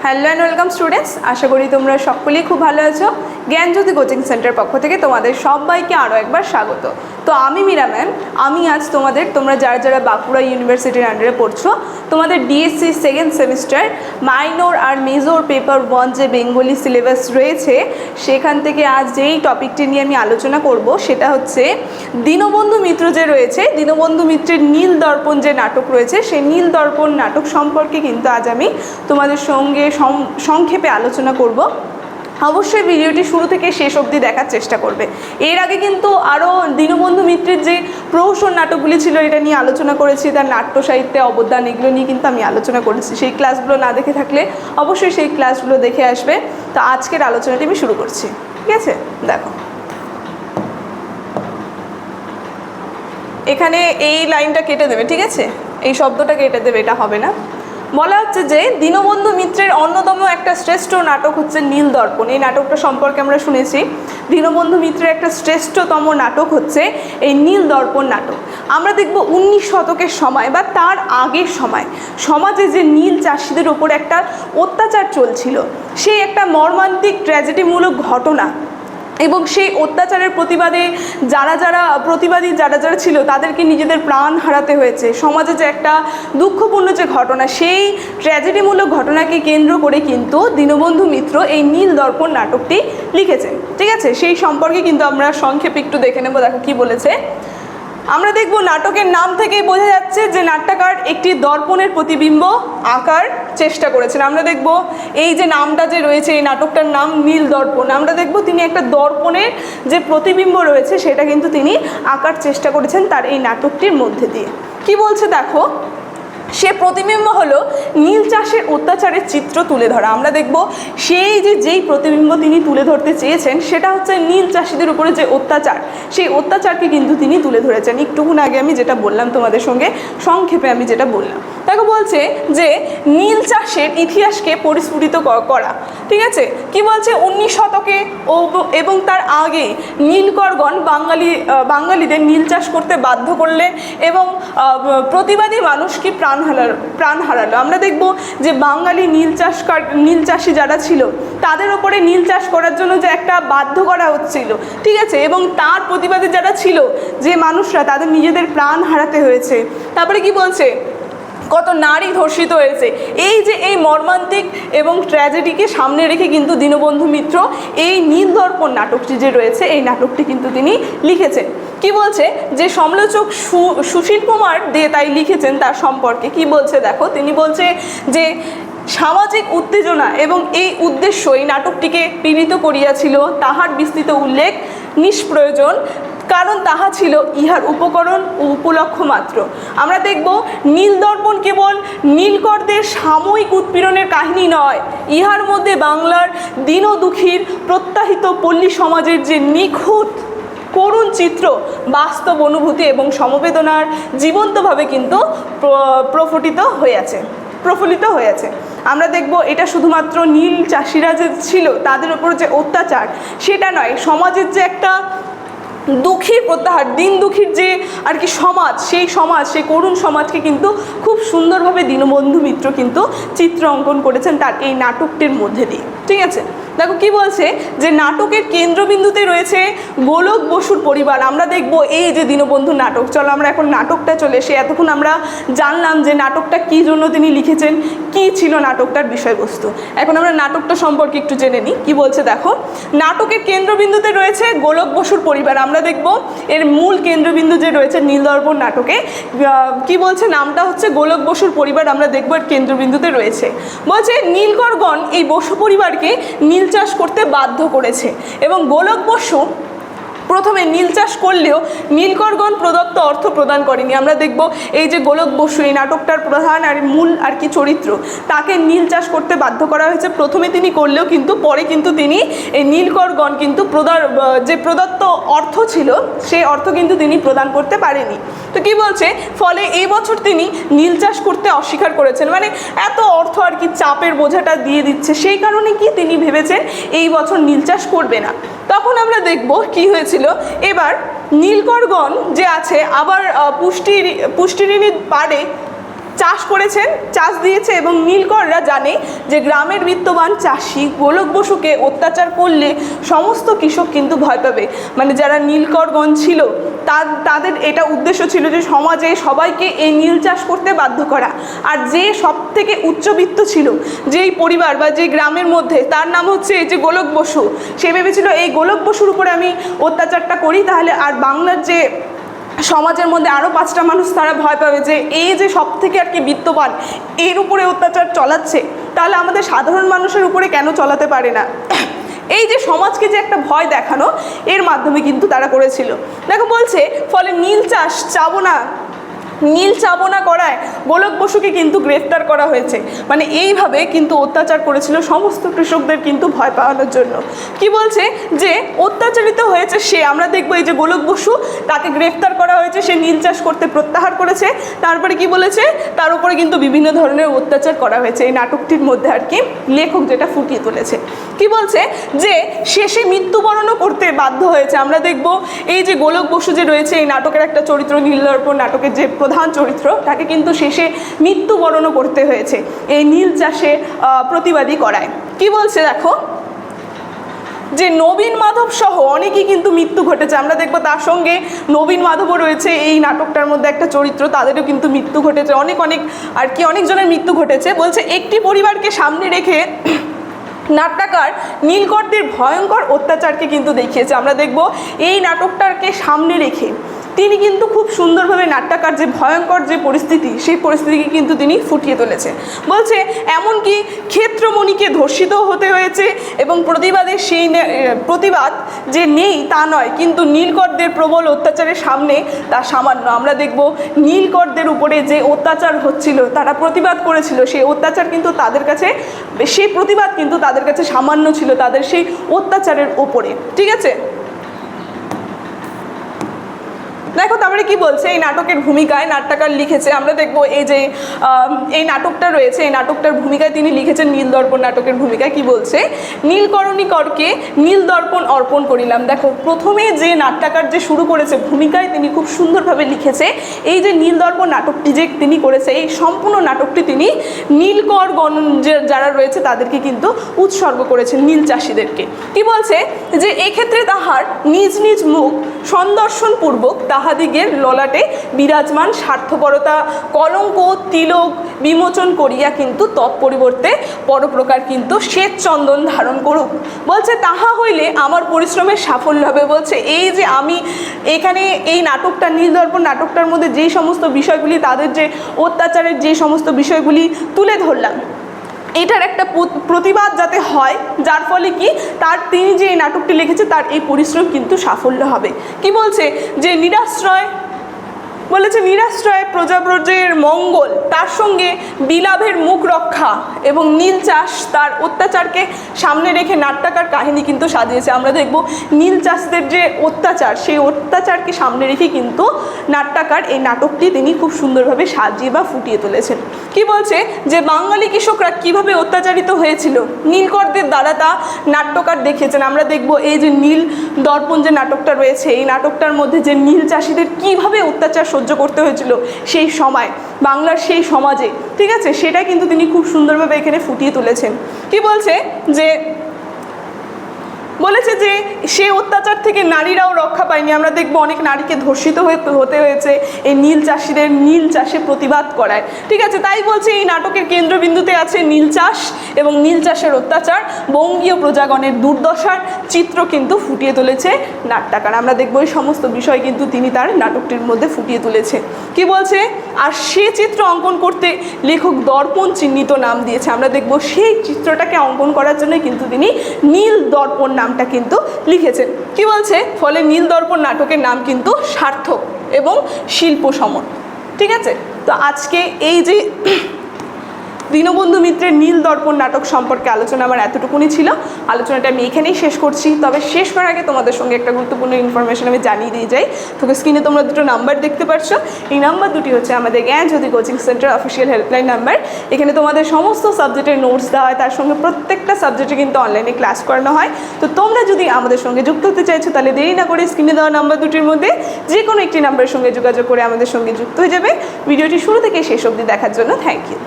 Hello and welcome students, আশা করি তোমরা সকলেই খুব ভালো আছো। জ্ঞানজ্যোতি কোচিং সেন্টার পক্ষ থেকে তোমাদের সবাইকে আরও একবার স্বাগত। তো আমি মীরা ম্যাম, আমি আজ তোমরা যারা যারা বাঁকুড়া ইউনিভার্সিটির আন্ডারে পড়ছো, তোমাদের ডিএসসি সেকেন্ড সেমিস্টার মাইনর আর মেজর পেপার 1 যে বেঙ্গলি সিলেবাস রয়েছে, সেখান থেকে আজ যেই টপিকটি নিয়ে আমি আলোচনা করব সেটা হচ্ছে দীনবন্ধু মিত্র যে রয়েছে, দীনবন্ধু মিত্রের নীল দর্পণ যে নাটক রয়েছে, সেই নীল দর্পণ নাটক সম্পর্কে কিন্তু আজ আমি তোমাদের সঙ্গে সংক্ষেপে আলোচনা করব। অবশ্যই ভিডিওটি শুরু থেকে শেষ অবধি দেখার চেষ্টা করবে। এর আগে কিন্তু আরও দীনবন্ধু মিত্রের যে প্রহসন নাটকগুলি ছিল এটা নিয়ে আলোচনা করেছি, তার নাট্য সাহিত্যে অবদান, এগুলো নিয়ে কিন্তু আমি আলোচনা করেছি। সেই ক্লাসগুলো না দেখে থাকলে অবশ্যই সেই ক্লাসগুলো দেখে আসবে। তো আজকের আলোচনাটি আমি শুরু করছি, ঠিক আছে? দেখো, এখানে এই লাইনটা কেটে দেবে, ঠিক আছে? এই শব্দটা কেটে দেবে, এটা হবে না। বলা হচ্ছে যে দীনবন্ধু মিত্রের অন্যতম একটা শ্রেষ্ঠ নাটক হচ্ছে নীল দর্পণ। এই নাটকটা সম্পর্কে আমরা শুনেছি, দীনবন্ধু মিত্রের একটা শ্রেষ্ঠতম নাটক হচ্ছে এই নীল দর্পণ নাটক। আমরা দেখব 19 শতকের সময় বা তার আগের সময় সমাজে যে নীল চাষিদের ওপর একটা অত্যাচার চলছিল, সেই একটা মর্মান্তিক ট্র্যাজেডিমূলক ঘটনা এবং সেই অত্যাচারের প্রতিবাদী যারা যারা ছিল তাদেরকে নিজেদের প্রাণ হারাতে হয়েছে। সমাজে যে একটা দুঃখপূর্ণ যে ঘটনা, সেই ট্র্যাজেডিমূলক ঘটনাকে কেন্দ্র করে কিন্তু দীনবন্ধু মিত্র এই নীল দর্পণ নাটকটি লিখেছেন, ঠিক আছে? সেই সম্পর্কে কিন্তু আমরা সংক্ষেপে একটু দেখে নেব। দেখো কি বলেছে। আমরা দেখব নাটকের নাম থেকেই বোঝা যাচ্ছে যে নাট্যকার একটি দর্পণের প্রতিবিম্ব আঁকার চেষ্টা করেছেন। আমরা দেখব এই যে নামটা যে রয়েছে, এই নাটকটার নাম নীল দর্পণ, আমরা দেখব তিনি একটা দর্পণের যে প্রতিবিম্ব রয়েছে সেটা কিন্তু তিনি আঁকার চেষ্টা করেছেন তার এই নাটকটির মধ্যে দিয়ে। কি বলছে দেখো, সে প্রতিবিম্ব হলো নীল চাষের অত্যাচারের চিত্র তুলে ধরা। আমরা দেখব যেই প্রতিবিম্ব তিনি তুলে ধরতে চেয়েছেন সেটা হচ্ছে নীল চাষিদের উপরে যে অত্যাচার, সেই অত্যাচারকে কিন্তু তিনি তুলে ধরেছেন। একটুক্ষণ আগে আমি যেটা বললাম তোমাদের সঙ্গে সংক্ষেপে আমি যেটা বললাম, তাকে বলছে যে নীল চাষের ইতিহাসকে পরিস্ফুটিত করা, ঠিক আছে? কি বলছে, 19 শতকে এবং তার আগে নীলকরগণ বাঙালিদের নীল চাষ করতে বাধ্য করলেন এবং প্রতিবাদী মানুষ কি প্রাণ হারালো। আমরা দেখব যে বাঙালি নীল চাষি যারা ছিল তাদের ওপরে নীল চাষ করার জন্য যে একটা বাধ্য করা হচ্ছিল, ঠিক আছে? এবং তার প্রতিবাদী যারা ছিল, যে মানুষরা, তাদের নিজেদের প্রাণ হারাতে হয়েছে। তারপরে কি বলছে, কত নারী ধর্ষিত হয়েছে। এই মর্মান্তিক এবং ট্র্যাজেডিকে সামনে রেখে কিন্তু দীনবন্ধু মিত্র এই নীল দর্পণ নাটকটি যে রয়েছে, এই নাটকটি কিন্তু তিনি লিখেছেন। কি বলছে যে সমালোচক সুশীল কুমার দে তাই লিখেছেন তার সম্পর্কে। কি বলছে দেখো, তিনি বলছে যে সামাজিক উত্তেজনা এবং এই উদ্দেশ্য এই নাটকটিকে পীড়িত করিয়াছিল, তাহার বিস্তৃত উল্লেখ নিষ্প্রয়োজন, কারণ তাহা ছিল ইহার উপকরণ ও উপলক্ষ মাত্র। আমরা দেখব নীল দর্পণ কেবল নীলকরদের সাময়িক উৎপীড়নের কাহিনী নয়, ইহার মধ্যে বাংলার দীন দুঃখীর প্রত্যাহিত পল্লী সমাজের যে নিখুঁত করুণ চিত্র, বাস্তব অনুভূতি এবং সমবেদনার জীবন্তভাবে কিন্তু প্রফুল্লিত হয়েছে। আমরা দেখব এটা শুধুমাত্র নীল চাষিরা যে ছিল তাদের উপর যে অত্যাচার সেটা নয়, সমাজের যে একটা দুঃখীর প্রত্যাহার, দিন দুঃখীর যে আর কি সমাজ, সেই করুণ সমাজকে কিন্তু খুব সুন্দরভাবে দীনবন্ধু মিত্র কিন্তু চিত্র অঙ্কন করেছেন তার এই নাটকটির মধ্যে দিয়ে, ঠিক আছে? দেখো কি বলছে যে নাটকের কেন্দ্রবিন্দুতে রয়েছে গোলক বসুর পরিবার। আমরা দেখব এই যে দীনবন্ধু নাটক, চলো আমরা এখন নাটকটা চলে এসে, এতক্ষণ আমরা জানলাম যে নাটকটা কী জন্য তিনি লিখেছেন, কি ছিল নাটকটার বিষয়বস্তু। এখন আমরা নাটকটা সম্পর্কে একটু জেনে নিই। কি বলছে দেখো, নাটকের কেন্দ্রবিন্দুতে রয়েছে গোলক বসুর পরিবার। আমরা দেখব এর মূল কেন্দ্রবিন্দু যে রয়েছে নীল দর্পণ নাটকে, কি বলছে, নামটা হচ্ছে গোলক বসুর পরিবার। আমরা দেখব এর কেন্দ্রবিন্দুতে রয়েছে, বলছে নীলকরগণ এই বসু পরিবারকে নীল চাষ করতে বাধ্য করেছে এবং গোলক বসু প্রথমে নীল চাষ করলেও নীলকরগণ প্রদত্ত অর্থ প্রদান করেনি। আমরা দেখব এই যে গোলক বসু, এই নাটকটার প্রধান আর মূল আর কি চরিত্র, তাকে নীল চাষ করতে বাধ্য করা হয়েছে। প্রথমে তিনি করলেও কিন্তু পরে কিন্তু তিনি এই নীলকরগণ কিন্তু যে প্রদত্ত অর্থ ছিল সেই অর্থ কিন্তু তিনি প্রদান করতে পারেনি। তো কি বলছে, ফলে এই বছর তিনি নীল চাষ করতে অস্বীকার করেছেন। মানে এত অর্থ আর কি চাপের বোঝাটা দিয়ে দিচ্ছে, সেই কারণে কি তিনি ভেবেছেন এই বছর নীল চাষ করবে না। তখন আমরা দেখব কি হয়েছিল, এবার নীলকরগণ যে আছে আবার পুষ্টিরিণীর পাড়ে চাষ করেছেন, চাষ দিয়েছে এবং নীলকররা জানে যে গ্রামের বিত্তবান চাষি গোলক বসুকে অত্যাচার করলে সমস্ত কৃষক কিন্তু ভয় পাবে। মানে যারা নীলকরগণ ছিল তাদের এটা উদ্দেশ্য ছিল যে সমাজে সবাইকে এই নীল চাষ করতে বাধ্য করা। আর যে সব থেকে উচ্চবিত্ত ছিল, যেই পরিবার বা যে গ্রামের মধ্যে, তার নাম হচ্ছে এই যে গোলক বসু, সে ভেবেছিল এই গোলক বসুর উপরে আমি অত্যাচারটা করি, তাহলে আর বাংলার যে সমাজের মধ্যে আরও 5টা মানুষ তারা ভয় পাবে যে এই যে সব থেকে আর কি বিত্তবান এর উপরে অত্যাচার চালাচ্ছে, তাহলে আমাদের সাধারণ মানুষের উপরে কেন চালাতে পারে না। এই যে সমাজকে যে একটা ভয় দেখানো, এর মাধ্যমে কিন্তু তারা করেছিল। দেখো বলছে, ফলে নীল চাষ নীল চাবনা করায় গোলক বসুকে কিন্তু গ্রেফতার করা হয়েছে। মানে এইভাবে কিন্তু অত্যাচার করেছিল সমস্ত কৃষকদের কিন্তু ভয় পাওয়ানোর জন্য। কি বলছে যে অত্যাচারিত হয়েছে সে, আমরা দেখবো এই যে গোলক বসু, তাকে গ্রেফতার করা হয়েছে, সে নীল চাষ করতে প্রত্যাহার করেছে। তারপরে কি বলেছে, তার উপরে কিন্তু বিভিন্ন ধরনের অত্যাচার করা হয়েছে। এই নাটকটির মধ্যে আর কি লেখক যেটা ফুটিয়ে তুলেছে, কি বলছে যে শেষে মৃত্যুবরণও করতে বাধ্য হয়েছে। আমরা দেখব এই যে গোলক বসু যে রয়েছে এই নাটকের একটা চরিত্র, নীলদর্পণ নাটকের যে প্রধান চরিত্র, তাকে কিন্তু শেষে মৃত্যুবরণও করতে হয়েছে এই নীল চাষে প্রতিবাদী করায়। কি বলছে দেখো, যে নবীন মাধব সহ অনেকেই কিন্তু মৃত্যু ঘটেছে। আমরা দেখবো তার সঙ্গে নবীন মাধবও রয়েছে এই নাটকটার মধ্যে একটা চরিত্র, তাদেরও কিন্তু মৃত্যু ঘটেছে, অনেকজনের মৃত্যু ঘটেছে। বলছে একটি পরিবারকে সামনে রেখে নাট্যকার নীলকরদের ভয়ঙ্কর অত্যাচারকে কিন্তু দেখিয়েছে। আমরা দেখব এই নাটকটাকে সামনে রেখে তিনি কিন্তু খুব সুন্দরভাবে নাট্যকার যে ভয়ঙ্কর যে পরিস্থিতি, সেই পরিস্থিতিকে কিন্তু তিনি ফুটিয়ে তুলেছে। বলছে এমনকি ক্ষেত্রমণিকে ধর্ষিত হতে হয়েছে এবং প্রতিবাদের সেই প্রতিবাদ যে নেই তা নয়, কিন্তু নীলকরদের প্রবল অত্যাচারের সামনে তা সামান্য। আমরা দেখব নীলকরদের উপরে যে অত্যাচার হচ্ছিল, তারা প্রতিবাদ করেছিল, সেই অত্যাচার কিন্তু তাদের কাছে, সেই প্রতিবাদ কিন্তু তাদের কাছে সামান্য ছিল তাদের সেই অত্যাচারের ওপরে। ঠিক আছে, দেখো তারপরে কি বলছে, এই নাটকের ভূমিকায় নাট্যকার লিখেছে। আমরা দেখবো এই যে এই নাটকটা রয়েছে, এই নাটকটার ভূমিকায় তিনি লিখেছেন নীলদর্পণ নাটকের ভূমিকায়। কি বলছে, নীলকরণী করকে নীলদর্পণ অর্পণ করিলাম। দেখো প্রথমে যে নাট্যকার যে শুরু করেছে ভূমিকায় তিনি খুব সুন্দরভাবে লিখেছে এই যে নীলদর্পণ নাটকটি যে তিনি করেছে, এই সম্পূর্ণ নাটকটি তিনি নীলকরগণ যারা রয়েছে তাদেরকে কিন্তু উৎসর্গ করেছেন, নীল চাষিদেরকে। কি বলছে যে এক্ষেত্রে তাহার নিজ নিজ মুখ সন্দর্শনপূর্বক তাহাদিগের ললাটে বিরাজমান স্বার্থপরতা কলঙ্ক তিলক বিমোচন করিয়া কিন্তু তৎপরিবর্তে পরপ্রকার কিন্তু শ্বেত চন্দন ধারণ করুক। বলছে তাহা হইলে আমার পরিশ্রমের সাফল্য হবে। বলছে এই যে আমি এখানে এই নাটকটা নীলদর্পণ নাটকটার মধ্যে যেই সমস্ত বিষয়গুলি, তাদের যে অত্যাচারের যে সমস্ত বিষয়গুলি তুলে ধরলাম, এটার একটা প্রতিবাদ যাতে হয়, যার ফলে কি তিনি যে এই নাটকটি লিখেছে তার এই পরিশ্রম কিন্তু সাফল্য হবে। কি বলছে যে নিরাশ্রয় প্রজাব্রজের মঙ্গল, তার সঙ্গে বিলাভের মুখ রক্ষা এবং নীল চাষ, তার অত্যাচারকে সামনে রেখে নাট্যকার কাহিনী কিন্তু সাজিয়েছে। আমরা দেখব নীল চাষদের যে অত্যাচার, সেই অত্যাচারকে সামনে রেখে কিন্তু নাট্যকার এই নাটকটি তিনি খুব সুন্দরভাবে সাজিয়ে বা ফুটিয়ে তুলেছেন। কি বলছে যে বাঙালি কৃষকরা কিভাবে অত্যাচারিত হয়েছিল নীলকরদের দ্বারা, তা নাট্যকার দেখিয়েছেন। আমরা দেখব এই যে নীল দর্পণ যে নাটকটা রয়েছে, এই নাটকটার মধ্যে যে নীল চাষিদের কিভাবে অত্যাচার সহ্য করতে হয়েছিল সেই সময় বাংলার সেই সমাজে, ঠিক আছে, সেটা কিন্তু তিনি খুব সুন্দরভাবে এখানে ফুটিয়ে তুলেছেন। কি বলছে যে সে অত্যাচার থেকে নারীরাও রক্ষা পায়নি। আমরা দেখবো অনেক নারীকে ধর্ষিত হতে হয়েছে এই নীল চাষিদের নীল চাষে প্রতিবাদ করায়। ঠিক আছে, তাই বলছে এই নাটকের কেন্দ্রবিন্দুতে আছে নীল চাষ এবং নীল চাষের অত্যাচার, বঙ্গীয় প্রজাগণের দুর্দশার চিত্র কিন্তু ফুটিয়ে তুলেছে নাট্যকার। আমরা দেখবো এই সমস্ত বিষয় কিন্তু তিনি তার নাটকটির মধ্যে ফুটিয়ে তুলেছে। কি বলছে, আর সে চিত্র অঙ্কন করতে লেখক দর্পণ চিহ্নিত নাম দিয়েছে। আমরা দেখবো সেই চিত্রটাকে অঙ্কন করার জন্য কিন্তু তিনি নীল দর্পণ নামটা কিন্তু লিখেছেন। কি বলছে, ফলে নীল দর্পণ নাটকের নাম কিন্তু সার্থক এবং শিল্প সমন। ঠিক আছে, তো আজকে এই যে দীনবন্ধু মিত্রের নীল দর্পণ নাটক সম্পর্কে আলোচনা আমার এতটুকুনি ছিল। আলোচনাটা আমি এখানেই শেষ করছি। তবে শেষ করার আগে তোমাদের সঙ্গে একটা গুরুত্বপূর্ণ ইনফরমেশন আমি জানিয়ে দিয়ে যাই। তোকে স্ক্রিনে তোমরা দুটো নাম্বার দেখতে পাচ্ছ, এই নাম্বার দুটি হচ্ছে আমাদের Gyanjyoti coaching centre official helpline number. এখানে তোমাদের সমস্ত সাবজেক্টের নোটস দেওয়া হয়, তার সঙ্গে প্রত্যেকটা সাবজেক্টে কিন্তু অনলাইনে ক্লাস করানো হয়। তো তোমরা যদি আমাদের সঙ্গে যুক্ত হতে চাইছো তাহলে দেরি না করে স্ক্রিনে দেওয়া নাম্বার দুটির মধ্যে যে কোনো একটি নাম্বারের সঙ্গে যোগাযোগ করে আমাদের সঙ্গে যুক্ত হয়ে যাবে। ভিডিওটি শুরু থেকে শেষ অবধি দেখার জন্য থ্যাংক ইউ।